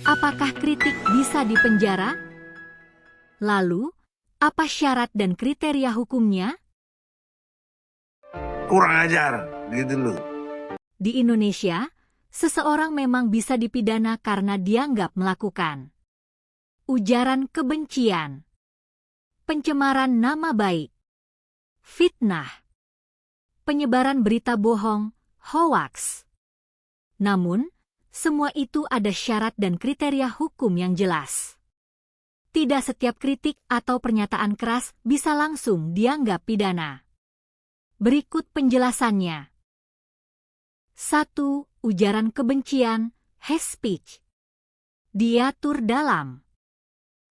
Apakah kritik bisa dipenjara? Lalu, apa syarat dan kriteria hukumnya? Kurang ajar, gitu loh. Di Indonesia, seseorang memang bisa dipidana karena dianggap melakukan ujaran kebencian, pencemaran nama baik, fitnah, penyebaran berita bohong, hoaks. Namun, semua itu ada syarat dan kriteria hukum yang jelas. Tidak setiap kritik atau pernyataan keras bisa langsung dianggap pidana. Berikut penjelasannya. 1. Ujaran kebencian, hate speech. Diatur dalam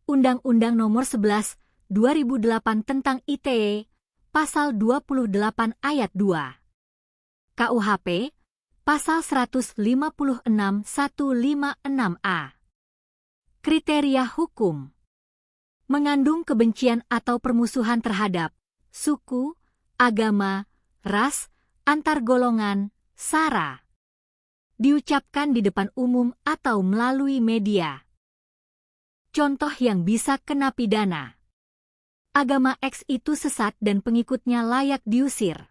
Undang-Undang Nomor 11, 2008 tentang ITE, Pasal 28 Ayat 2. KUHP, Pasal 156 156A. Kriteria hukum. Mengandung kebencian atau permusuhan terhadap suku, agama, ras, antar golongan, sara. Diucapkan di depan umum atau melalui media. Contoh yang bisa kena pidana. Agama X itu sesat dan pengikutnya layak diusir.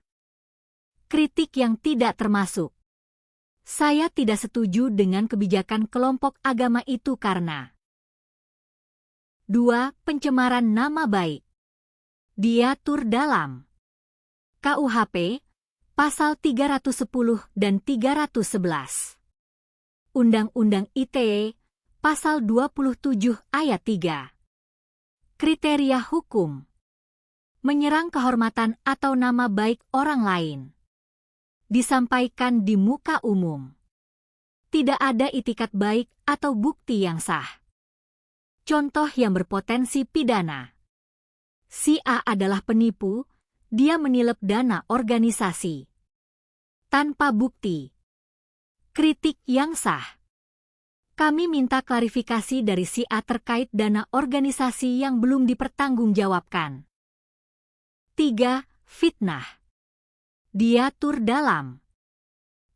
Kritik yang tidak termasuk. Saya tidak setuju dengan kebijakan kelompok agama itu karena 2. Pencemaran nama baik. Diatur dalam KUHP, Pasal 310 dan 311. Undang-Undang ITE, Pasal 27 Ayat 3. Kriteria hukum. Menyerang kehormatan atau nama baik orang lain. Disampaikan di muka umum. Tidak ada itikat baik atau bukti yang sah. Contoh yang berpotensi pidana. Si A adalah penipu, dia menilep dana organisasi. Tanpa bukti. Kritik yang sah. Kami minta klarifikasi dari si A terkait dana organisasi yang belum dipertanggungjawabkan. 3. Fitnah. Diatur dalam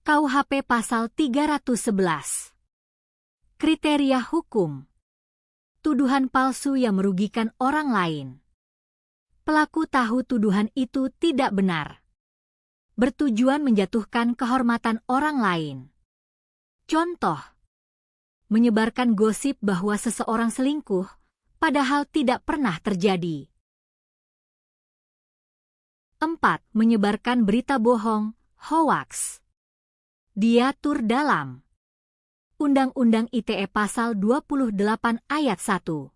KUHP Pasal 311. Kriteria hukum. Tuduhan palsu yang merugikan orang lain. Pelaku tahu tuduhan itu tidak benar. Bertujuan menjatuhkan kehormatan orang lain. Contoh. Menyebarkan gosip bahwa seseorang selingkuh, padahal tidak pernah terjadi. 4. Menyebarkan berita bohong, hoaks. Diatur dalam Undang-Undang ITE Pasal 28 Ayat 1.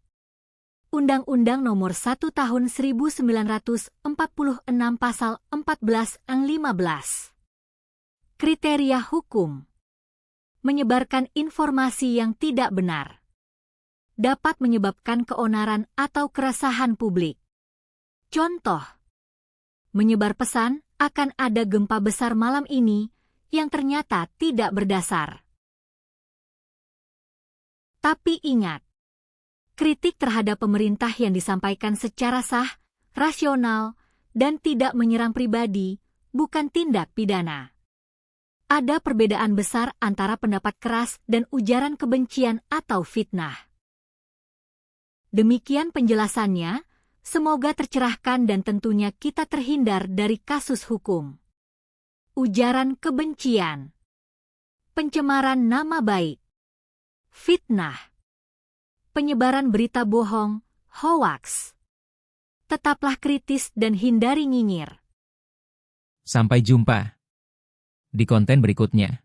Undang-Undang Nomor 1 Tahun 1946 Pasal 14 dan 15. Kriteria hukum. Menyebarkan informasi yang tidak benar. Dapat menyebabkan keonaran atau keresahan publik. Contoh. Menyebar pesan akan ada gempa besar malam ini yang ternyata tidak berdasar. Tapi ingat, kritik terhadap pemerintah yang disampaikan secara sah, rasional, dan tidak menyerang pribadi bukan tindak pidana. Ada perbedaan besar antara pendapat keras dan ujaran kebencian atau fitnah. Demikian penjelasannya, semoga tercerahkan dan tentunya kita terhindar dari kasus hukum. Ujaran kebencian, pencemaran nama baik, fitnah, penyebaran berita bohong, hoaks. Tetaplah kritis dan hindari nyinyir. Sampai jumpa di konten berikutnya.